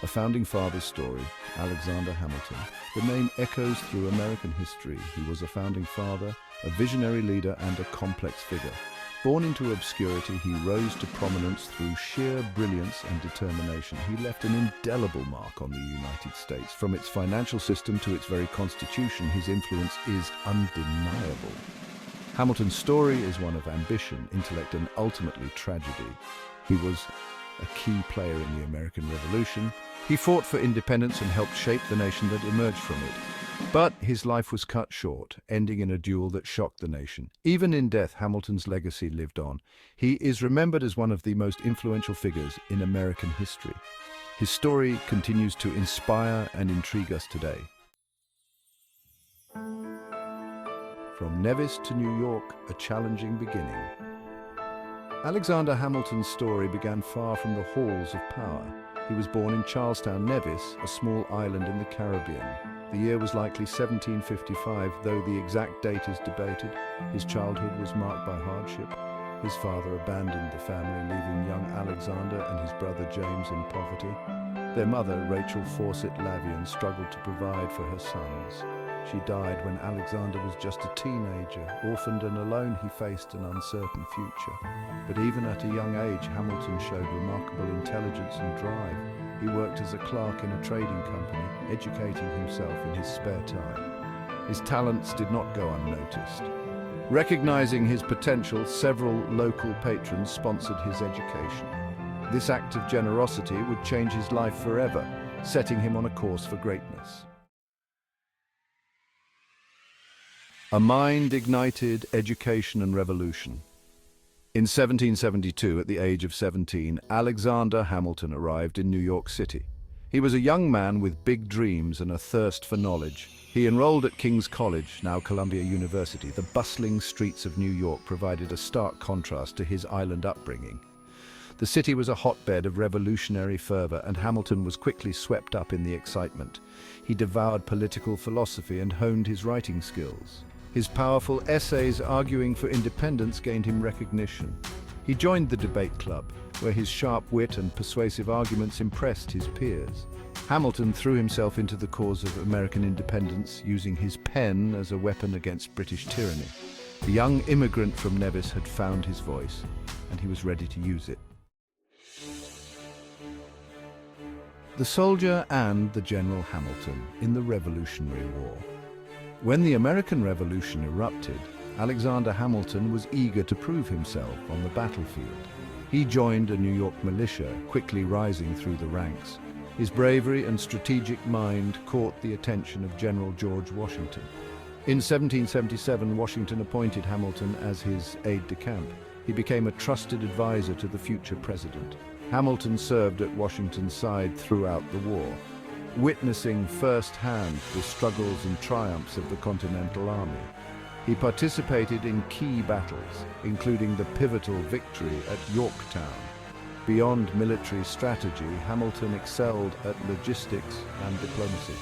A founding father's story, Alexander Hamilton. The name echoes through American history. He was a founding father, a visionary leader, and a complex figure. Born into obscurity, he rose to prominence through sheer brilliance and determination. He left an indelible mark on the United States. From its financial system to its very constitution, his influence is undeniable. Hamilton's story is one of ambition, intellect, and ultimately tragedy. He was a key player in the American Revolution. He fought for independence and helped shape the nation that emerged from it. But his life was cut short, ending in a duel that shocked the nation. Even in death, Hamilton's legacy lived on. He is remembered as one of the most influential figures in American history. His story continues to inspire and intrigue us today. From Nevis to New York, a challenging beginning. Alexander Hamilton's story began far from the halls of power. He was born in Charlestown, Nevis, a small island in the Caribbean. The year was likely 1755, though the exact date is debated. His childhood was marked by hardship. His father abandoned the family, leaving young Alexander and his brother James in poverty. Their mother, Rachel Fawcett Lavian, struggled to provide for her sons. She died when Alexander was just a teenager. Orphaned and alone, he faced an uncertain future. But even at a young age, Hamilton showed remarkable intelligence and drive. He worked as a clerk in a trading company, educating himself in his spare time. His talents did not go unnoticed. Recognizing his potential, several local patrons sponsored his education. This act of generosity would change his life forever, setting him on a course for greatness. A mind-ignited education and revolution. In 1772, at the age of 17, Alexander Hamilton arrived in New York City. He was a young man with big dreams and a thirst for knowledge. He enrolled at King's College, now Columbia University. The bustling streets of New York provided a stark contrast to his island upbringing. The city was a hotbed of revolutionary fervor, and Hamilton was quickly swept up in the excitement. He devoured political philosophy and honed his writing skills. His powerful essays arguing for independence gained him recognition. He joined the debate club, where his sharp wit and persuasive arguments impressed his peers. Hamilton threw himself into the cause of American independence, using his pen as a weapon against British tyranny. The young immigrant from Nevis had found his voice, and he was ready to use it. The soldier and the General Hamilton in the Revolutionary War. When the American Revolution erupted, Alexander Hamilton was eager to prove himself on the battlefield. He joined a New York militia, quickly rising through the ranks. His bravery and strategic mind caught the attention of General George Washington. In 1777, Washington appointed Hamilton as his aide-de-camp. He became a trusted advisor to the future president. Hamilton served at Washington's side throughout the war, witnessing firsthand the struggles and triumphs of the Continental Army. He participated in key battles, including the pivotal victory at Yorktown. Beyond military strategy, Hamilton excelled at logistics and diplomacy.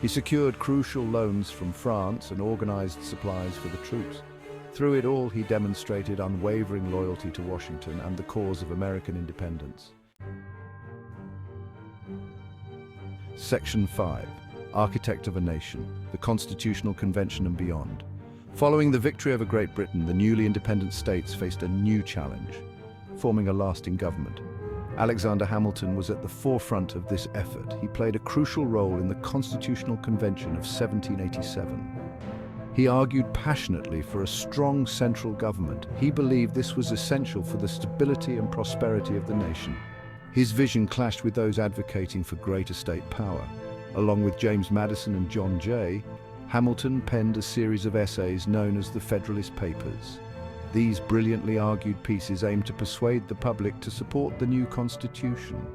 He secured crucial loans from France and organized supplies for the troops. Through it all, he demonstrated unwavering loyalty to Washington and the cause of American independence. Section 5. Architect of a Nation, the Constitutional Convention and beyond. Following the victory over Great Britain, the newly independent states faced a new challenge, forming a lasting government. Alexander Hamilton was at the forefront of this effort. He played a crucial role in the Constitutional Convention of 1787. He argued passionately for a strong central government. He believed this was essential for the stability and prosperity of the nation. His vision clashed with those advocating for greater state power. Along with James Madison and John Jay, Hamilton penned a series of essays known as the Federalist Papers. These brilliantly argued pieces aimed to persuade the public to support the new Constitution.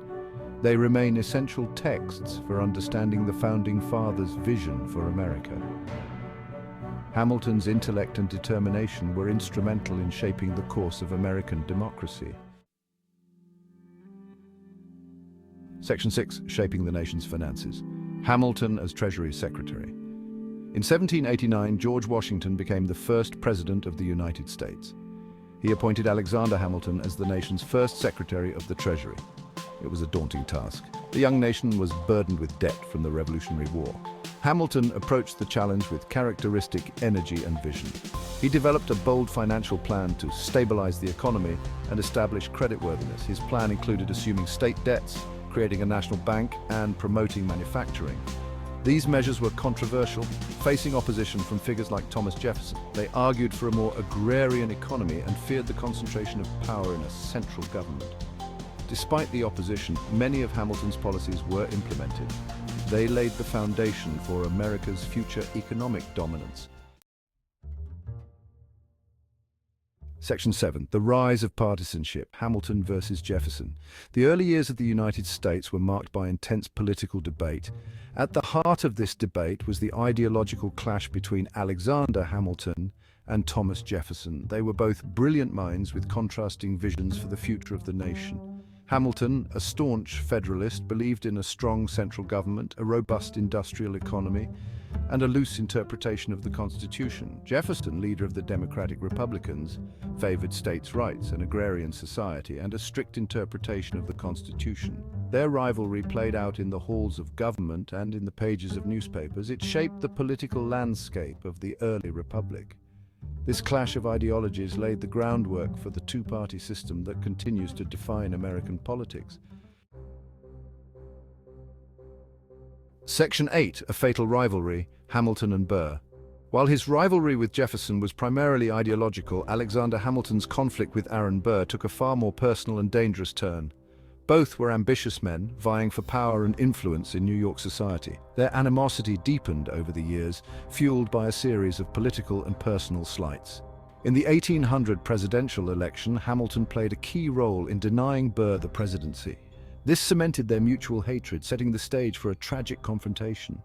They remain essential texts for understanding the Founding Fathers' vision for America. Hamilton's intellect and determination were instrumental in shaping the course of American democracy. Section 6. Shaping the nation's finances. Hamilton as Treasury Secretary. In 1789, George Washington became the first President of the United States. He appointed Alexander Hamilton as the nation's first Secretary of the Treasury. It was a daunting task. The young nation was burdened with debt from the Revolutionary War. Hamilton approached the challenge with characteristic energy and vision. He developed a bold financial plan to stabilize the economy and establish creditworthiness. His plan included assuming state debts, creating a national bank, and promoting manufacturing. These measures were controversial, facing opposition from figures like Thomas Jefferson. They argued for a more agrarian economy and feared the concentration of power in a central government. Despite the opposition, many of Hamilton's policies were implemented. They laid the foundation for America's future economic dominance. Section 7. The rise of partisanship, Hamilton versus Jefferson. The early years of the United States were marked by intense political debate. At the heart of this debate was the ideological clash between Alexander Hamilton and Thomas Jefferson. They were both brilliant minds with contrasting visions for the future of the nation. Hamilton, a staunch Federalist, believed in a strong central government, a robust industrial economy, and a loose interpretation of the Constitution. Jefferson, leader of the Democratic Republicans, favored states' rights, an agrarian society, and a strict interpretation of the Constitution. Their rivalry played out in the halls of government and in the pages of newspapers. It shaped the political landscape of the early republic. This clash of ideologies laid the groundwork for the two-party system that continues to define American politics. Section 8, a fatal rivalry, Hamilton and Burr. While his rivalry with Jefferson was primarily ideological, Alexander Hamilton's conflict with Aaron Burr took a far more personal and dangerous turn. Both were ambitious men, vying for power and influence in New York society. Their animosity deepened over the years, fueled by a series of political and personal slights. In the 1800 presidential election, Hamilton played a key role in denying Burr the presidency. This cemented their mutual hatred, setting the stage for a tragic confrontation.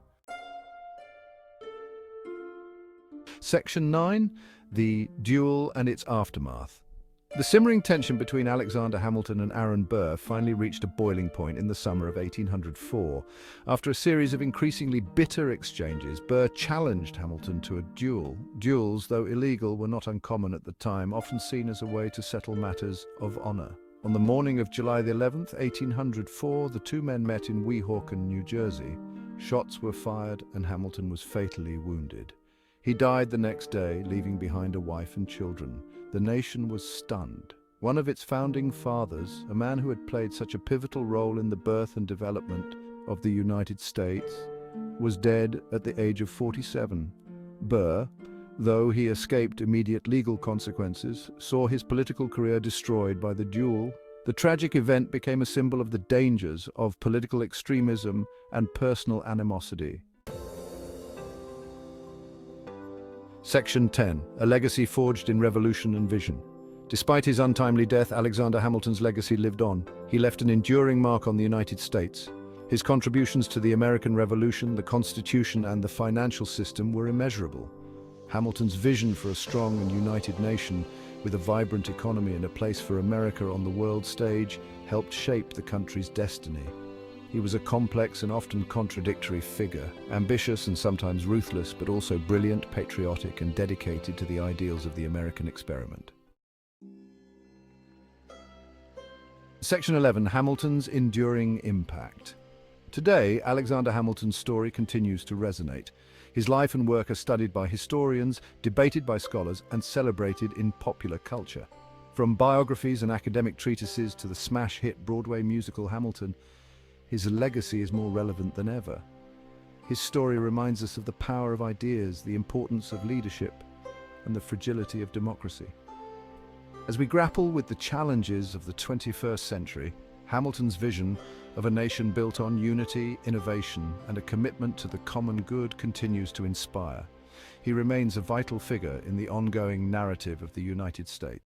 Section 9. The duel and its aftermath. The simmering tension between Alexander Hamilton and Aaron Burr finally reached a boiling point in the summer of 1804. After a series of increasingly bitter exchanges, Burr challenged Hamilton to a duel. Duels, though illegal, were not uncommon at the time, often seen as a way to settle matters of honor. On the morning of July 11, 1804, the two men met in Weehawken, New Jersey. Shots were fired and Hamilton was fatally wounded. He died the next day, leaving behind a wife and children. The nation was stunned. One of its founding fathers, a man who had played such a pivotal role in the birth and development of the United States, was dead at the age of 47. Burr, though he escaped immediate legal consequences, saw his political career destroyed by the duel. The tragic event became a symbol of the dangers of political extremism and personal animosity. Section 10. A legacy forged in revolution and vision. Despite his untimely death, Alexander Hamilton's legacy lived on. He left an enduring mark on the United States. His contributions to the American Revolution, the Constitution, and the financial system were immeasurable. Hamilton's vision for a strong and united nation, with a vibrant economy and a place for America on the world stage, helped shape the country's destiny. He was a complex and often contradictory figure, ambitious and sometimes ruthless, but also brilliant, patriotic, and dedicated to the ideals of the American experiment. Section 11. Hamilton's enduring impact. Today, Alexander Hamilton's story continues to resonate. His life and work are studied by historians, debated by scholars, and celebrated in popular culture. From biographies and academic treatises to the smash hit Broadway musical Hamilton, his legacy is more relevant than ever. His story reminds us of the power of ideas, the importance of leadership, and the fragility of democracy. As we grapple with the challenges of the 21st century, Hamilton's vision of a nation built on unity, innovation, and a commitment to the common good continues to inspire. He remains a vital figure in the ongoing narrative of the United States.